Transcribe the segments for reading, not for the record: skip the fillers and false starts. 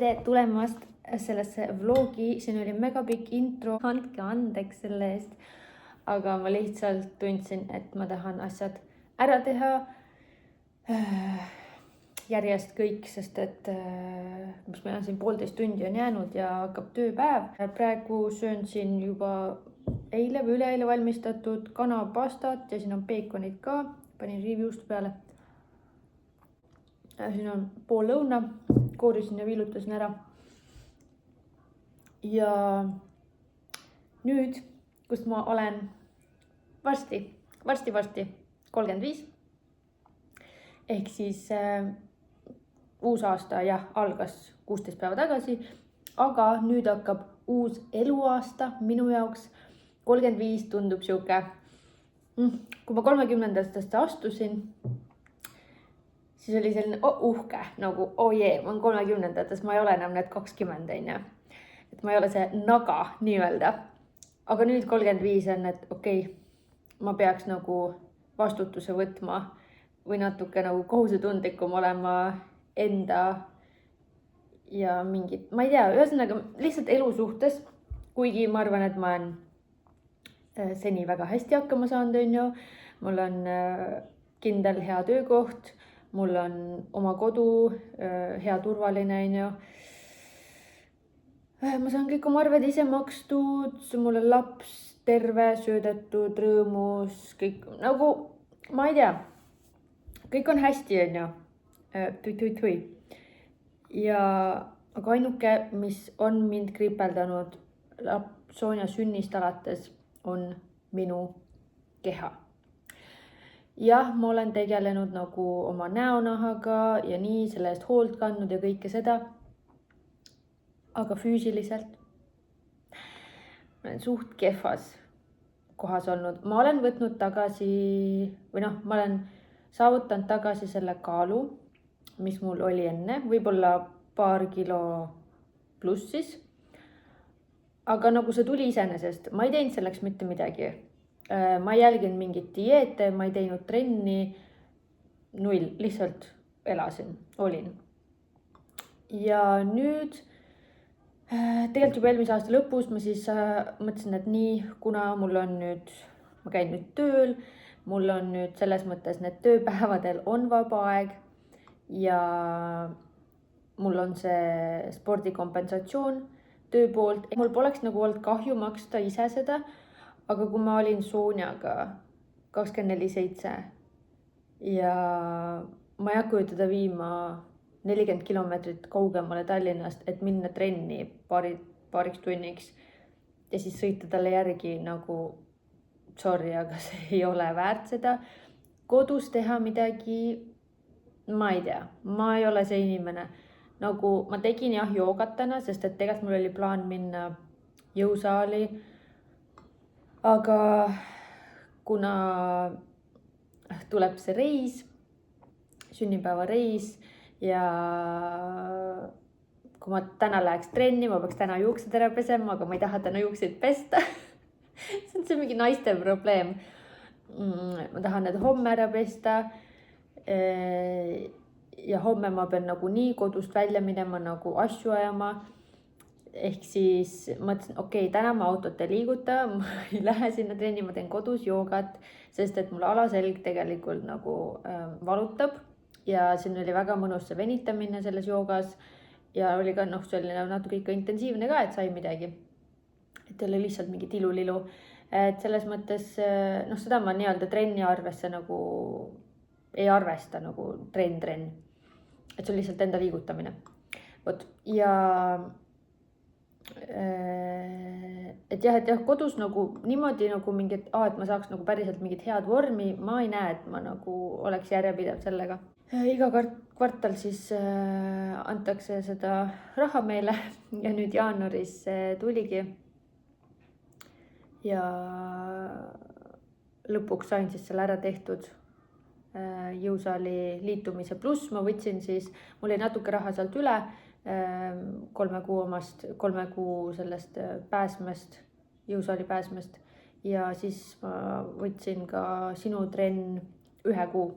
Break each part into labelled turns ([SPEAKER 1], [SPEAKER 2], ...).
[SPEAKER 1] tere tulemast sellesse vlogi, siin oli mega pikk intro, andke andeks selle eest. Aga ma lihtsalt tundsin, et ma tahan asjad ära teha järjest kõik, sest et mis meil on siin 1,5 tundi on jäänud ja hakkab tööpäev. Praegu söön siin juba eile või üleeile valmistatud kanapastat ja siin on peekonid ka, panin riivijuustu peale. Siin on pool lõuna, koorisin ja viilutasin ära. Ja nüüd, kus ma olen varsti 35. Ehk siis uus aasta jah, algas 16 päeva tagasi, aga nüüd hakkab uus eluaasta minu jaoks. 35 tundub siuke, kui ma 30-ndastesse astusin, siis oli selline uhke, nagu jee, ma olen 30-ndates, ma ei ole enam need 20, on. Et ma ei ole see naga nii-öelda. Aga nüüd 35 on, et okei, ma peaks nagu vastutuse võtma või natuke nagu kohusetundlikum olema enda ja mingit, ma ei tea, ühesõnaga lihtsalt elu suhtes, kuigi ma arvan, et ma olen seni väga hästi hakkama saanud, on ju. Mul on kindel hea töökoht, mul on oma kodu, hea turvaline, on ju. Ma saan kõik oma arved ise makstud, mul on laps terve, söödetud, rõõmus, kõik nagu, ma ei tea, kõik on hästi, on ju. Tui. Ja aga ainuke, mis on mind kripeldanud Sonja sünnist alates, on minu keha. Jah, ma olen tegelenud nagu oma näonahaga ja nii selle eest hoolt kandnud ja kõike seda. Aga füüsiliselt ma olen suht kehvas kohas olnud. Ma olen võtnud tagasi või ma olen saavutanud tagasi selle kaalu, mis mul oli enne, võib-olla paar kilo pluss siis. Aga nagu see tuli iseenesest, ma ei teinud selleks mitte midagi. Ma ei jälginud mingit dieete, ma ei teinud trenni, null, lihtsalt elasin, olin. Ja nüüd, tegelikult juba eelmise aasta lõpus ma siis mõtlesin, et nii, kuna mul on nüüd, ma käin nüüd tööl, mul on nüüd selles mõttes need tööpäevadel on vaba aeg ja mul on see spordikompensatsioon töö poolt. Mul poleks nagu olnud kahju maksta ise seda, aga kui ma olin Sonjaga 24/7 ja ma ei hakka ju teda viima 40 kilomeetrit kaugemale Tallinnast, et minna trenni paariks tunniks ja siis sõita talle järgi nagu, sorry, aga see ei ole väärt seda. Kodus teha midagi, ma ei tea, ma ei ole see inimene. Nagu ma tegin jah joogat täna, sest et tegelikult mul oli plaan minna jõusaali. Aga kuna tuleb see reis, sünnipäeva reis ja kui ma täna läheks trenni, ma peaks täna juuksed ära pesema, aga ma ei taha täna juukseid pesta. See on see mingi naiste probleem. Ma tahan need homme ära pesta. Ja homme ma pean nagu nii kodust välja minema, nagu asju ajama. Ehk siis mõtlesin, okei, täna ma autot ei liiguta, ma ei lähe sinna trenni, ma teen kodus joogat, sest et mul alaselg tegelikult nagu valutab. Ja siin oli väga mõnus see venitamine selles joogas ja oli ka see oli natuke ikka intensiivne ka, et sai midagi. Et oli lihtsalt mingi tilulilu. Et selles mõttes, seda ma nii-öelda trenni arvesse nagu ei arvesta nagu trenn. Et see on lihtsalt enda liigutamine. Ja et jah, kodus nagu niimoodi nagu mingit, et ma saaks nagu päriselt mingit head vormi, ma ei näe, et ma nagu oleks järjepidev sellega. Iga kvartal siis antakse seda raha meile ja nüüd jaanuaris tuligi. Ja lõpuks sain siis selle ära tehtud. Jõusaali liitumise pluss ma võtsin siis, mul oli natuke raha sealt üle 3 kuu sellest pääsmest, jõusaali pääsmest ja siis ma võtsin ka sinu trenn 1 kuu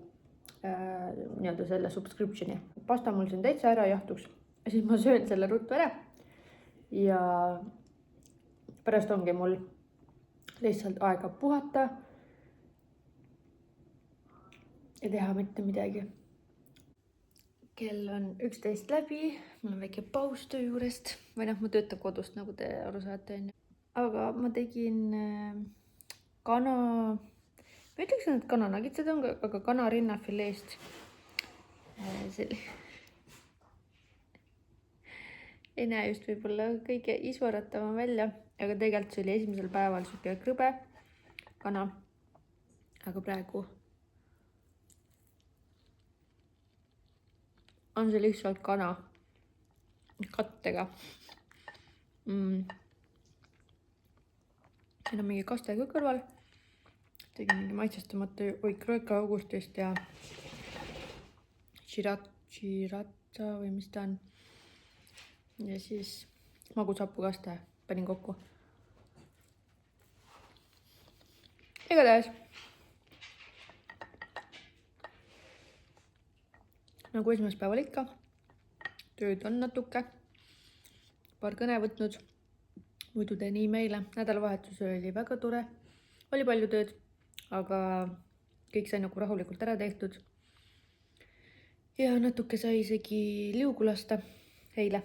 [SPEAKER 1] nii-öelda selle subscriptioni. Pasta mul siin täitsa ära jahtuks, siis ma söön selle ruttu ära. Ja pärast ongi mul lihtsalt aega puhata ja teha mitte midagi. Kell on 11 läbi, mul on väike paus töö juurest või noh, ma töötan kodust, nagu te aru saate. Aga ma tegin kana, ma ütleksin, et kananagitsed on, aga kanarinnafileest. Ei näe just võib-olla kõige isvaratavam välja, aga tegelikult see oli esimesel päeval siuke krõbe kana. Aga praegu on see lihtsalt kana kattega. Siin on mingi kaste ka kõrval. Tegin mingi maitsestamata oikroika augustist ja sriracha või mis ta on. Ja siis magusapukaste panin kokku. Igatahes. Nagu esmaspäeval ikka. Tööd on natuke. Paar kõne võtnud. Muidu teen e-maile. Nädalavahetus oli väga tore. Oli palju tööd, aga kõik sai nagu rahulikult ära tehtud. Ja natuke sai isegi liugu lasta eile.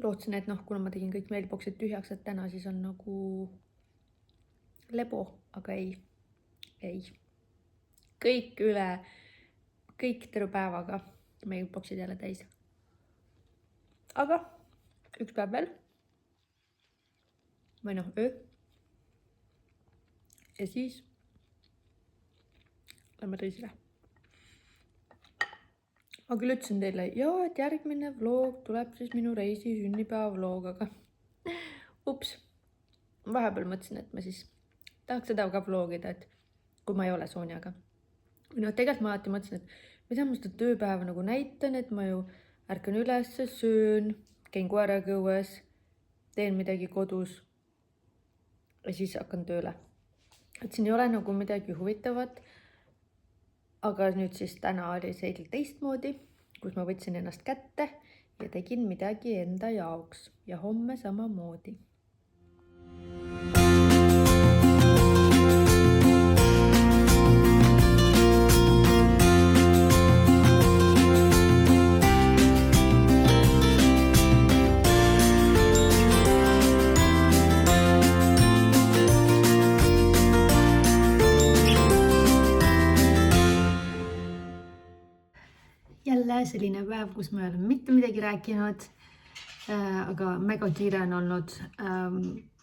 [SPEAKER 1] Lootsin, et kuna ma tegin kõik mailboxid tühjaks, et täna siis on nagu lebo, aga ei. Kõik terve päevaga mailboxid jälle täis. Aga üks päev veel. Või öö. Ja siis lähme reisile. Ma küll ütlesin teile, et järgmine vlog tuleb siis minu reisi sünnipäeva vlog, aga ups. Vahepeal mõtlesin, et ma siis tahaks seda ka vlogida, et kui ma ei ole Sonjaga. Tegelikult ma alati mõtlesin, et mida ma seda tööpäeva nagu näitan, et ma ju ärkan üles, söön, käin koeraga õues, teen midagi kodus ja siis hakkan tööle. Et siin ei ole nagu midagi huvitavat. Aga nüüd siis täna oli see teistmoodi, kus ma võtsin ennast kätte ja tegin midagi enda jaoks ja homme samamoodi. Jälle selline päev, kus ma ei ole mitte midagi rääkinud, aga mega kiire on olnud.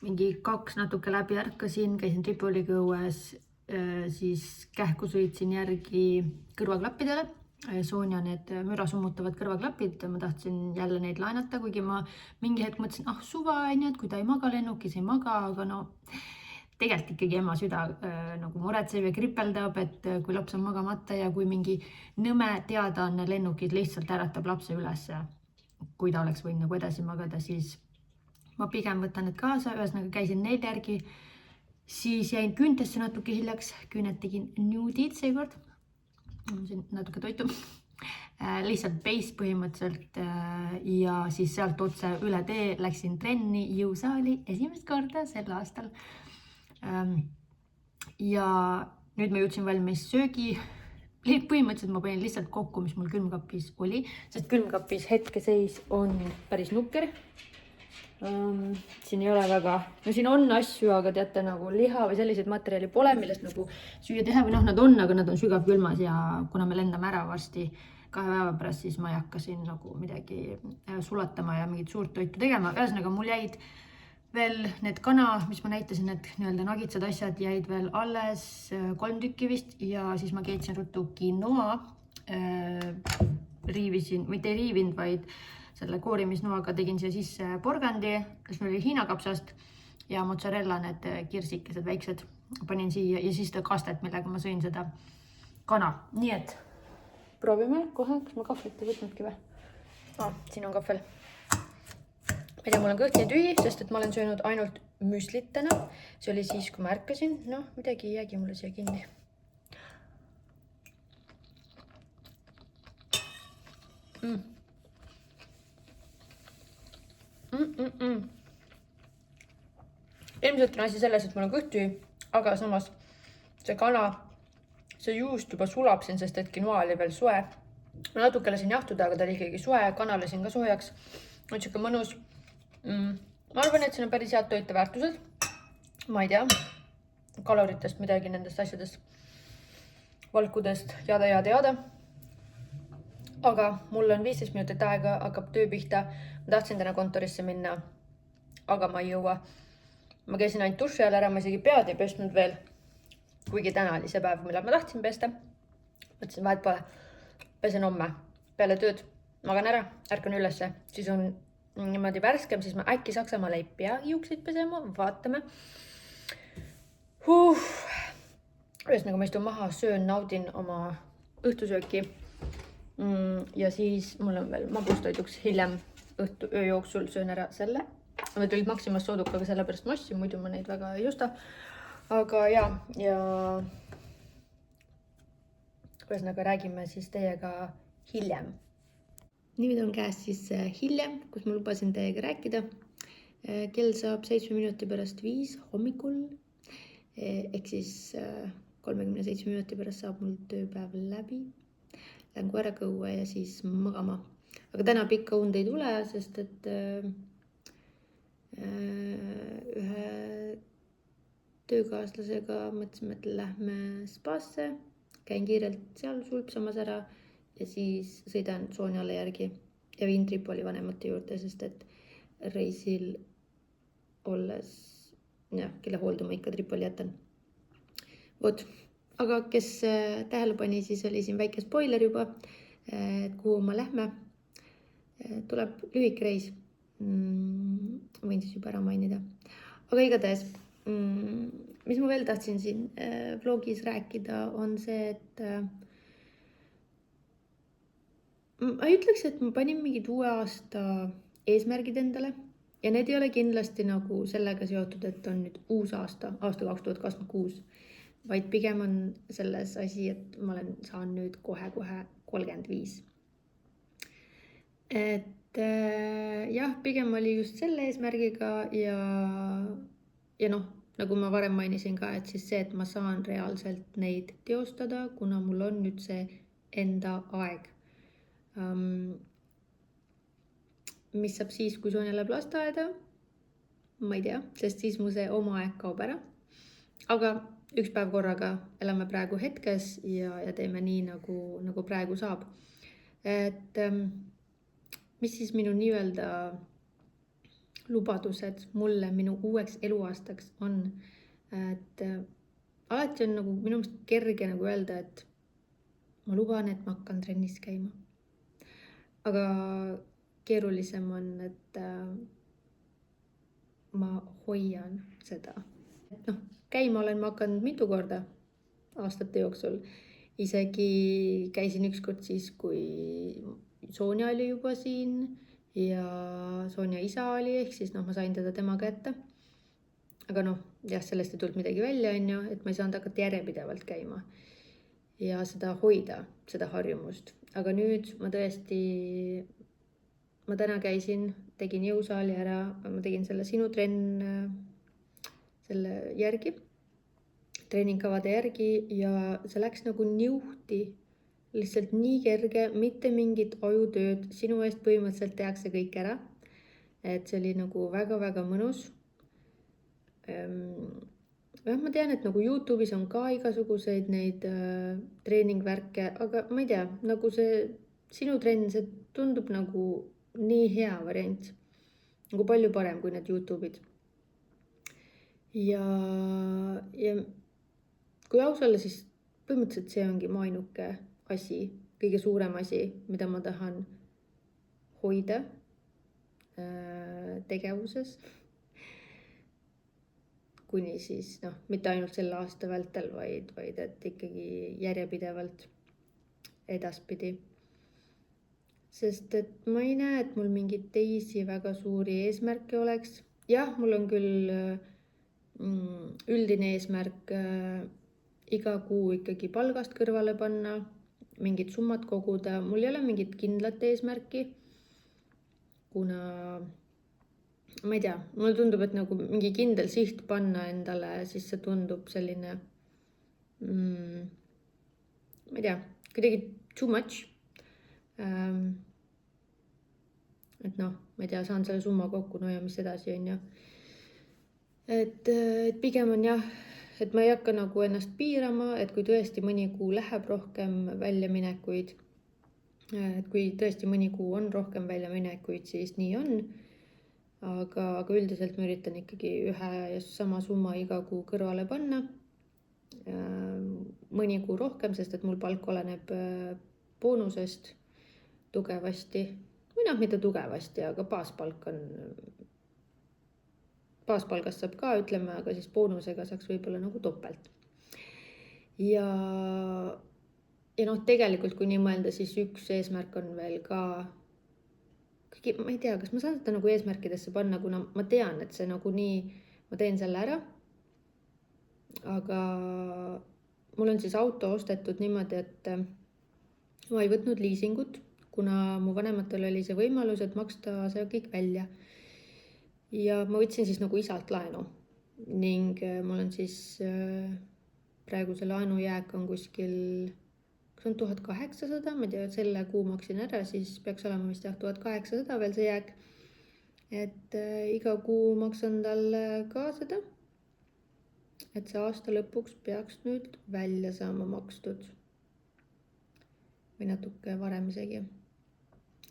[SPEAKER 1] Mingi 2 natuke läbi ärkasin, käisin Tripoliga õues, siis kähku sõitsin järgi kõrvaklappidele. Sonja need müra summutavad kõrvaklapid, ma tahtsin jälle neid laenata, kuigi ma mingi hetk mõtlesin, suva on ju, et kui ta ei maga lennukis, ei maga, aga tegelikult ikkagi ema süda nagu muretseb ja kripeldab, et kui laps on magamata ja kui mingi nõme teadaanne lennukid lihtsalt äratab lapse üles, kui ta oleks võinud nagu edasi magada, siis ma pigem võtan need kaasa, ühesõnaga käisin neil järgi, siis jäin küüntesse natuke hiljaks, küünet tegin nude'id seekord, siin natuke toitu, lihtsalt base põhimõtteliselt ja siis sealt otse üle tee läksin trenni jõusaali esimest korda sel aastal. Ja nüüd ma jõudsin valmis söögi. Põhimõtteliselt ma panin lihtsalt kokku, mis mul külmkapis oli, sest külmkapis hetkeseis on päris nukker. Siin ei ole väga, siin on asju, aga teate nagu liha või selliseid materjali pole, millest nagu süüa teha või nad on, aga nad on sügavkülmas ja kuna me lendame ära varsti 2 päeva pärast, siis ma ei hakka siin nagu midagi sulatama ja mingit suurt toitu tegema. Ühesõnaga mul jäid veel need kana, mis ma näitasin, et nii-öelda nagitsad asjad jäid veel alles 3 tükki vist ja siis ma keetsin ruttu quinoa, riivisin, mitte ei riivinud, vaid selle koorimisnoaga tegin siia sisse porgandi, kes meil oli Hiina kapsast ja mozzarella need kirsikesed väiksed panin siia ja siis seda kastet, millega ma sõin seda kana. Nii et proovime kohe, kas ma kahvlit ei võtnudki või? Siin on kahvel. Ma ei tea, mul on kõht nii tühi, sest et ma olen söönud ainult müslit täna. See oli siis, kui ma ärkasin. Midagi ei jäägi mulle siia kinni. Ilmselt on asi selles, et mul on kõhttühi, aga samas see kana, see juust juba sulab siin, sest et quinoa oli veel soe. Ma natuke lasin jahtuda, aga ta oli ikkagi soe, kana lasin ka soojaks. On siuke mõnus. Ma arvan, et siin on päris head toiteväärtused. Ma ei tea, kaloritest midagi nendest asjadest, valkudest, jada. Aga mul on 15 minutit aega, hakkab töö pihta. Ma tahtsin täna kontorisse minna, aga ma ei jõua. Ma käisin ainult duši all ära, ma isegi pead ei pestnud veel. Kuigi täna oli see päev, millal ma tahtsin pesta. Mõtlesin, vahet pole. Pesen homme peale tööd. Magan ära, ärkan ülesse. Siis on niimoodi värskem, siis ma äkki Saksamaal ei peagi juukseid pesema. Vaatame. Ühesõnaga ma istun maha, söön, naudin oma õhtusööki. Ja siis mul on veel magustoiduks hiljem öö jooksul söön ära selle. Nad olid Maximas soodukaga sellepärast ma ostsin, muidu ma neid väga ei osta. Aga ja ühesõnaga räägime siis teiega hiljem. Nüüd on käes siis hiljem, kus ma lubasin teiega rääkida. Kell saab 7 minuti pärast 5 hommikul. Ehk siis 37 minuti pärast saab mul tööpäev läbi. Lähen koera kõua ja siis magama. Aga täna pikka und ei tule, sest et ühe töökaaslasega mõtlesime, et lähme spaasse, käin kiirelt seal sulpsamas ära ja siis sõidan Soonjale järgi ja viin Tripoli vanemate juurde, sest et reisil olles, kelle hooldu ma ikka Tripoli jätan. Vot, aga kes tähele pani, siis oli siin väike spoiler juba, kuhu ma lähme. Tuleb lühik reis. Võin siis juba ära mainida. Aga igatahes, mis ma veel tahtsin siin vlogis rääkida, on see, et ma ütleks, et ma panin mingid uue aasta eesmärgid endale ja need ei ole kindlasti nagu sellega seotud, et on nüüd uus aasta 2026, vaid pigem on selles asi, et ma saan nüüd kohe 35. Et jah, pigem oli just selle eesmärgiga ja noh, nagu ma varem mainisin ka, et siis see, et ma saan reaalselt neid teostada, kuna mul on nüüd see enda aeg. Mis saab siis, kui Sonja läheb lasteaeda? Ma ei tea, sest siis mu see oma aeg kaob ära. Aga üks päev korraga elame praegu hetkes ja teeme nii, nagu praegu saab. Et mis siis minu nii-öelda lubadused mulle minu uueks eluaastaks on, et alati on nagu minu meelest kerge nagu öelda, et ma luban, et ma hakkan trennis käima. Aga keerulisem on, et ma hoian seda. Käima olen ma hakanud mitu korda aastate jooksul. Isegi käisin ükskord siis, kui Sonja oli juba siin ja Sonja isa oli, ehk siis ma sain teda tema kätte. Aga jah, sellest ei tulnud midagi välja, et ma ei saanud hakata järjepidevalt käima ja seda hoida, seda harjumust. Aga nüüd ma tõesti, ma täna käisin, tegin jõusaali ära, ma tegin selle sinu trenn selle järgi, treeningkavade järgi ja see läks nagu niuhti. Lihtsalt nii kerge, mitte mingit ajutööd, sinu eest põhimõtteliselt tehakse kõik ära. Et see oli nagu väga-väga mõnus. Ma tean, et nagu YouTube'is on ka igasuguseid neid treeningvärke, aga ma ei tea, nagu see sinu trenn, see tundub nagu nii hea variant. Nagu palju parem kui need YouTube'id. Ja kui aus olla, siis põhimõtteliselt see ongi mu ainuke asi, kõige suurem asi, mida ma tahan hoida tegevuses. Kuni siis, mitte ainult selle aasta vältel, vaid et ikkagi järjepidevalt edaspidi. Sest et ma ei näe, et mul mingeid teisi väga suuri eesmärke oleks. Jah, mul on küll üldine eesmärk iga kuu ikkagi palgast kõrvale panna, mingid summad koguda. Mul ei ole mingit kindlat eesmärki, kuna ma ei tea, mulle tundub, et nagu mingi kindel siht panna endale, siis see tundub selline, ma ei tea, kuidagi too much. Et noh, ma ei tea, saan selle summa kokku, no ja mis edasi on ju. Et pigem on jah, et ma ei hakka nagu ennast piirama, et kui tõesti mõni kuu läheb rohkem väljaminekuid, et kui tõesti mõni kuu on rohkem väljaminekuid, siis nii on. Aga üldiselt ma üritan ikkagi ühe ja sama summa iga kuu kõrvale panna. Mõni kuu rohkem, sest et mul palk oleneb boonusest tugevasti. Või noh, mitte tugevasti, aga baaspalgast saab ka, ütleme, aga siis boonusega saaks võib-olla nagu topelt. Ja noh, tegelikult kui nii mõelda, siis üks eesmärk on veel ka, ma ei tea, kas ma saan seda nagu eesmärkidesse panna, kuna ma tean, et see nagu nii, ma teen selle ära. Aga mul on siis auto ostetud niimoodi, et ma ei võtnud liisingut, kuna mu vanematel oli see võimalus, et maksta see kõik välja. Ja ma võtsin siis nagu isalt laenu ning mul on siis praegu see laenujääk on kuskil, kas on 1800, ma ei tea, selle kuu maksin ära, siis peaks olema vist 1800 veel see jääk. Et iga kuu maksan talle ka seda, et see aasta lõpuks peaks nüüd välja saama makstud või natuke varem isegi.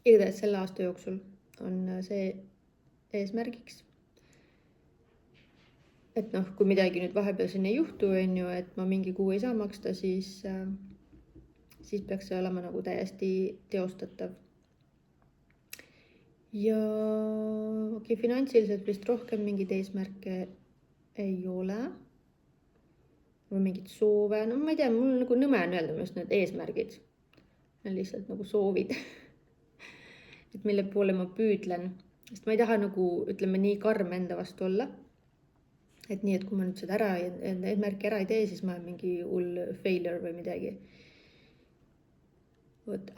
[SPEAKER 1] Igatahes selle aasta jooksul on see eesmärgiks. Et noh, kui midagi nüüd vahepeal siin ei juhtu, on ju, et ma mingi kuu ei saa maksta, siis peaks see olema nagu täiesti teostatav. Ja finantsiliselt vist rohkem mingeid eesmärke ei ole. Või mingid soove, no ma ei tea, mul nagu nõme on öelda just need eesmärgid. On lihtsalt nagu soovid. Et mille poole ma püüdlen. Sest ma ei taha nagu, ütleme, nii karm enda vastu olla. Et nii, et kui ma nüüd seda eesmärki ära ei tee, siis ma olen mingi hull failure või midagi.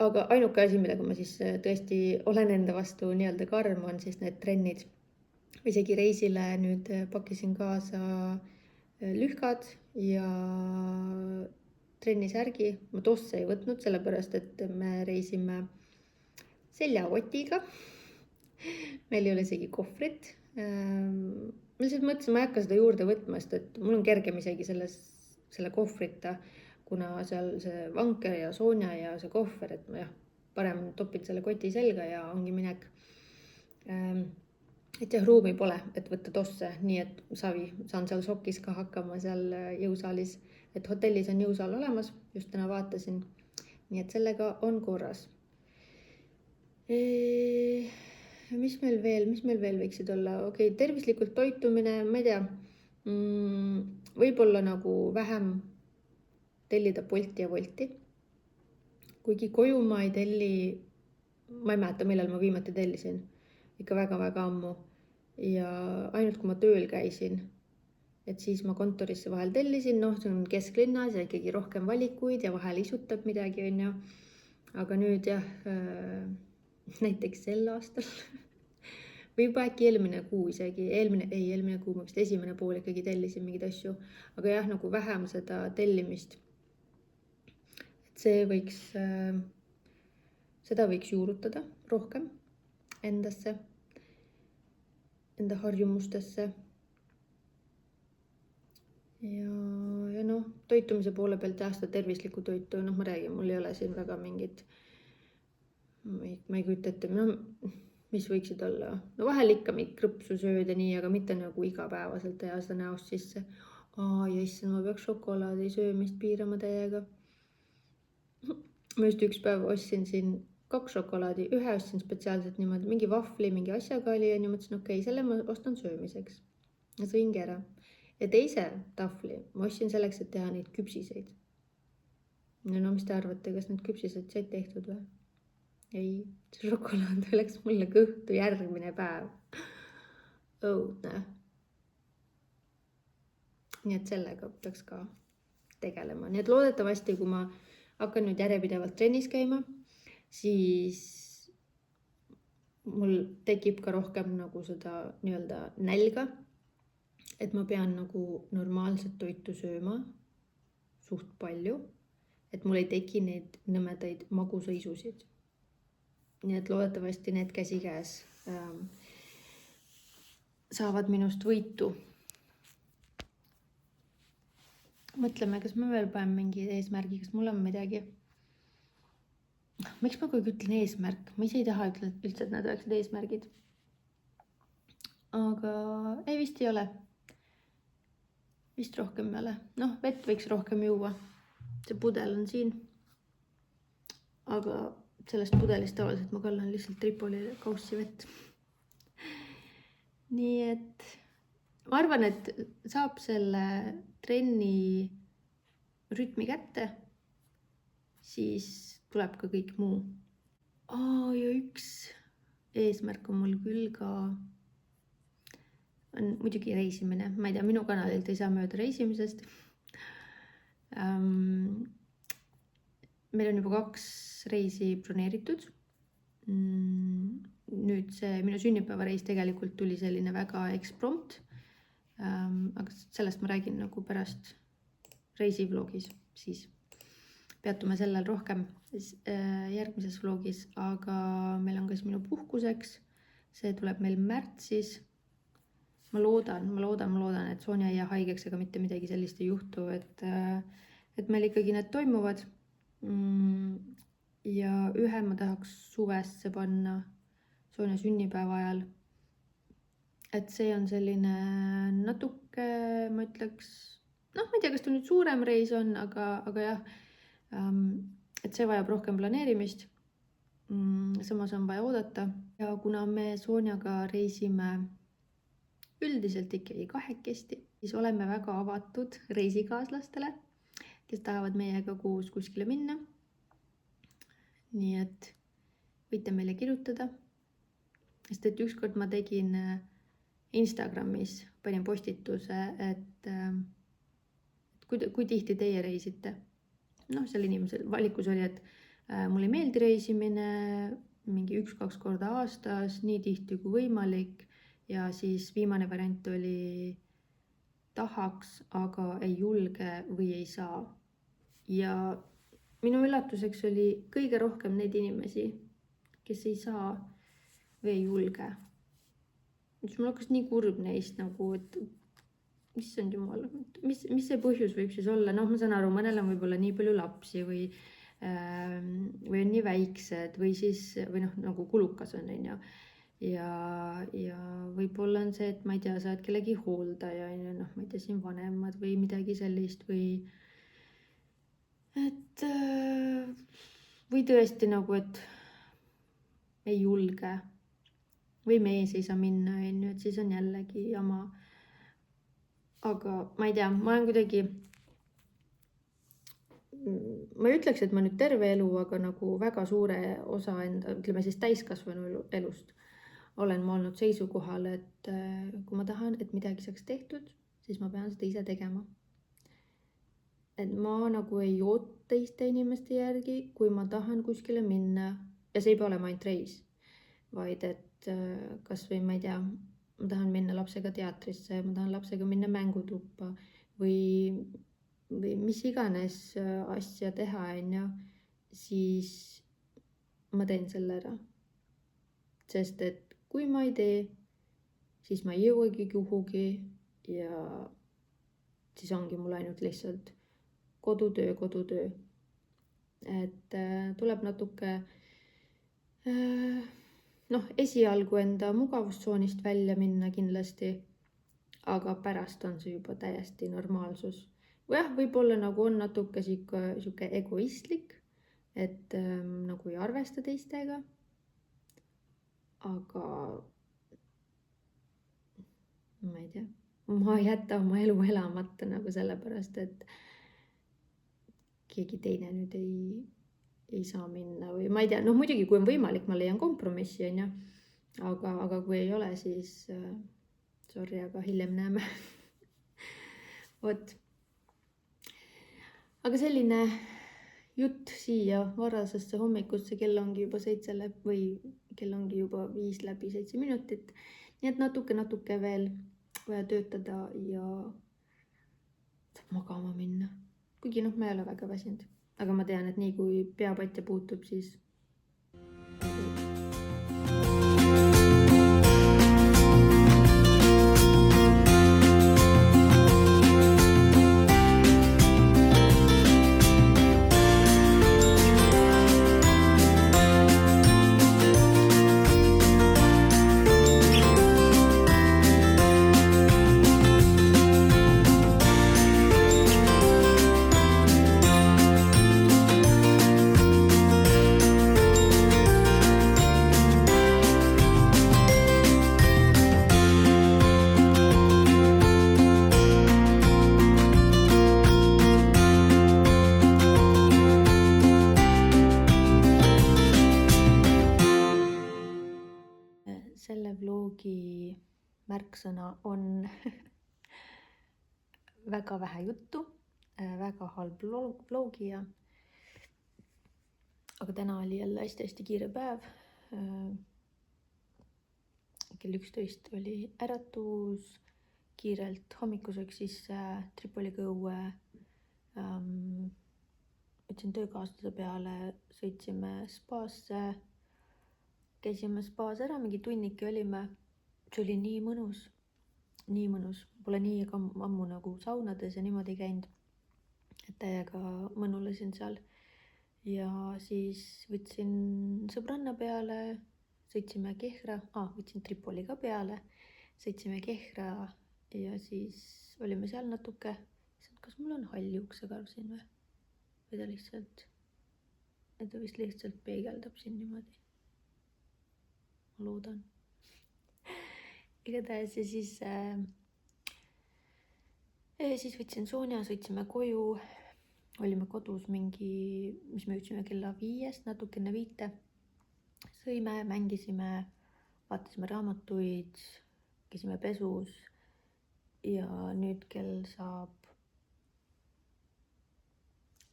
[SPEAKER 1] Aga ainuke asi, millega ma siis tõesti olen enda vastu nii-öelda karm, on siis need trennid. Isegi reisile nüüd pakkisin kaasa lühkad ja trennisärgi. Ma tosse ei võtnud, sellepärast et me reisime seljakotiga. Meil ei ole isegi kohvrit. Ma lihtsalt mõtlesin, ma ei hakka seda juurde võtma, sest et mul on kergem isegi selle kohvrita, kuna seal see vanker ja Sonja ja see kohver, et ma parem topin selle koti selga ja ongi minek. Et jah, ruumi pole, et võtta tosse, nii et saan seal sokis ka hakkama seal jõusaalis, et hotellis on jõusaal olemas, just täna vaatasin, nii et sellega on korras. Mis meil veel võiksid olla? Okei, tervislikult toitumine, ma ei tea, võib-olla nagu vähem tellida Bolti ja Wolti. Kuigi koju ma ei telli, ma ei mäleta, millal ma viimati tellisin, ikka väga-väga ammu. Ja ainult kui ma tööl käisin, et siis ma kontorisse vahel tellisin, noh, see on kesklinnas ja ikkagi rohkem valikuid ja vahel isutab midagi, on ju. Aga nüüd jah, näiteks sel aastal või juba äkki eelmine kuu isegi, eelmine kuu ma vist esimene pool ikkagi tellisin mingeid asju, aga jah, nagu vähem seda tellimist. Et seda võiks juurutada rohkem endasse, enda harjumustesse. Ja noh, toitumise poole pealt jah, seda tervislikku toitu, noh, ma räägin, mul ei ole siin väga mingid, ma ei kujuta ette, mis võiksid olla. No vahel ikka mingit krõpsu sööd ja nii, aga mitte nagu igapäevaselt teha seda näost sisse. Ja issand, ma peaks šokolaadi söömist piirama täiega. Ma just üks päev ostsin siin 2 šokolaadi, ühe ostsin spetsiaalselt niimoodi, mingi vahvli, mingi asjaga oli ja mõtlesin, okei, selle ma ostan söömiseks. Ja sõingi ära. Ja teise tahvli ma ostsin selleks, et teha neid küpsiseid. No mis te arvate, kas need küpsised said tehtud või? Ei, see šokolaad oleks mulle kõhtu järgmine päev. Õudne. Nii et sellega peaks ka tegelema. Nii et loodetavasti, kui ma hakkan nüüd järjepidevalt trennis käima, siis mul tekib ka rohkem nagu seda nii-öelda nälga, et ma pean nagu normaalset toitu sööma suht palju, et mul ei teki neid nõmedaid magusõisusid. Nii et loodetavasti need käsikäes saavad minust võitu. Mõtleme, kas ma veel panen mingi eesmärgi, kas mul on midagi. Miks ma kogu ütlen eesmärk? Ma ise ei taha üldse, et need oleksid eesmärgid. Aga ei, vist ei ole. Vist rohkem ei ole. Noh, vett võiks rohkem juua. See pudel on siin. Aga sellest pudelist tavaliselt ma kallan lihtsalt Tripolile kaussi vett. Nii et ma arvan, et saab selle trenni rütmi kätte, siis tuleb ka kõik muu. Ja üks eesmärk on mul küll ka, on muidugi reisimine. Ma ei tea, minu kanalilt ei saa mööda reisimisest. Meil on juba 2 reisi broneeritud. Nüüd see minu sünnipäevareis tegelikult tuli selline väga eksprompt, aga sellest ma räägin nagu pärast reisivlogis, siis peatume sellel rohkem järgmises vlogis, aga meil on kas minu puhkuseks, see tuleb meil märtsis. Ma loodan, et Sonja ei jää haigeks ega mitte midagi sellist ei juhtu, et meil ikkagi need toimuvad. Ja ühe ma tahaks suvesse panna Sonja sünnipäeva ajal. Et see on selline natuke, ma ütleks, ma ei tea, kas ta nüüd suurem reis on, aga jah, et see vajab rohkem planeerimist. Samas on vaja oodata. Ja kuna me Sonjaga reisime üldiselt ikkagi 2, siis oleme väga avatud reisikaaslastele, kes tahavad meiega koos kuskile minna. Nii et võite meile kirjutada. Sest et ükskord ma tegin Instagramis, panin postituse, et kui tihti teie reisite. Seal inimesel valikus oli, et mulle ei meeldi reisimine mingi 1-2 korda aastas, nii tihti kui võimalik. Ja siis viimane variant oli tahaks, aga ei julge või ei saa. Ja minu üllatuseks oli kõige rohkem neid inimesi, kes ei saa või ei julge. Mul hakkas nii kurb neist nagu, et issand jumal, mis see põhjus võib siis olla? Ma saan aru, mõnel on võib-olla nii palju lapsi või on nii väiksed või siis, või nagu kulukas on, ja võib-olla on see, et ma ei tea, sa oled kellegi hooldaja, ma ei tea, siin vanemad või midagi sellist või tõesti nagu, et ei julge või mees ei saa minna, et siis on jällegi jama. Aga ma ei tea, ma olen kuidagi, ma ei ütleks, et ma nüüd terve elu, aga nagu väga suure osa enda, ütleme siis täiskasvanu elust olen ma olnud seisukohal, et kui ma tahan, et midagi saaks tehtud, siis ma pean seda ise tegema. Et ma nagu ei oota teiste inimeste järgi, kui ma tahan kuskile minna, ja see ei pea olema ainult reis, vaid et kas või ma ei tea, ma tahan minna lapsega teatrisse, ma tahan lapsega minna mängutuppa või mis iganes asja teha, siis ma teen selle ära. Sest et kui ma ei tee, siis ma ei jõuagi kuhugi ja siis ongi mul ainult lihtsalt kodutöö. Et tuleb natuke esialgu enda mugavustsoonist välja minna kindlasti, aga pärast on see juba täiesti normaalsus. Jah, võib-olla nagu on natuke siuke egoistlik, et nagu ei arvesta teistega. Aga ma ei tea, ma ei jäta oma elu elamata nagu sellepärast, et keegi teine nüüd ei saa minna või ma ei tea, muidugi kui on võimalik, ma leian kompromissi, aga kui ei ole, siis sorry, aga hiljem näeme. Vot. Aga selline jutt siia varasesse hommikusse, kell ongi juba 7 või kell ongi juba 5 läbi 7 minutit. Nii et natuke veel vaja töötada ja saab magama minna. Kuigi ma ei ole väga väsinud, aga ma tean, et nii kui peapatja puutub, siis selle vlogi märksõna on väga vähe juttu, väga halb vlogija. Aga täna oli jälle hästi kiire päev. Kell 11 oli äratus, kiirelt hommikuseks sisse, Tripoliga õue. Võtsin töökaaslase peale, sõitsime spaasse. Käisime spaas ära, mingi tunniki olime. See oli nii mõnus. Pole nii ammu nagu saunades ja niimoodi käinud. Et täiega mõnulasin seal. Ja siis võtsin sõbranna peale, sõitsime Kehra. Võtsin Tripoli ka peale, sõitsime Kehra ja siis olime seal natuke. Kas mul on hall juuksekarv siin või? Või ta vist lihtsalt peegeldab siin niimoodi. Ma loodan. Igatahes ja siis võtsin Sonja, sõitsime koju. Olime kodus mis me jõudsime kella 5, natukene 5. Sõime, mängisime, vaatasime raamatuid, käisime pesus ja nüüd kell saab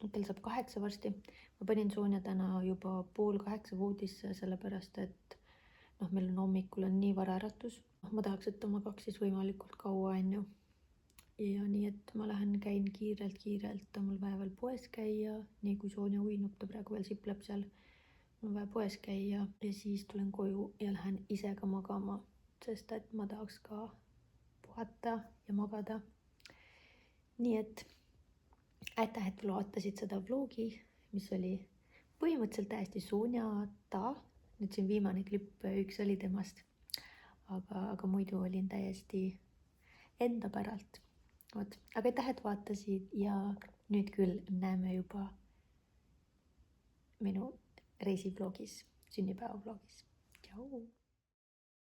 [SPEAKER 1] 8 varsti. Ma panin Sonja täna juba 7:30 voodisse, sellepärast et meil on hommikul nii vara äratus. Ma tahaks, et ta magaks siis võimalikult kaua enne. Ja nii, et ma käin kiirelt. On mul vaja veel poes käia, nii kui Sonja uinub, ta praegu veel sipleb seal. Mul on vaja poes käia ja siis tulen koju ja lähen ise ka magama, sest et ma tahaks ka puhata ja magada. Nii et aitäh, et vaatasid seda vlogi, mis oli põhimõtteliselt täiesti Sonjata. Nüüd siin viimane klipp, üks oli temast, aga muidu olin täiesti enda päralt. Aga aitäh, et vaatasid ja nüüd küll näeme juba minu reisivlogis, sünnipäeva vlogis. Tšau!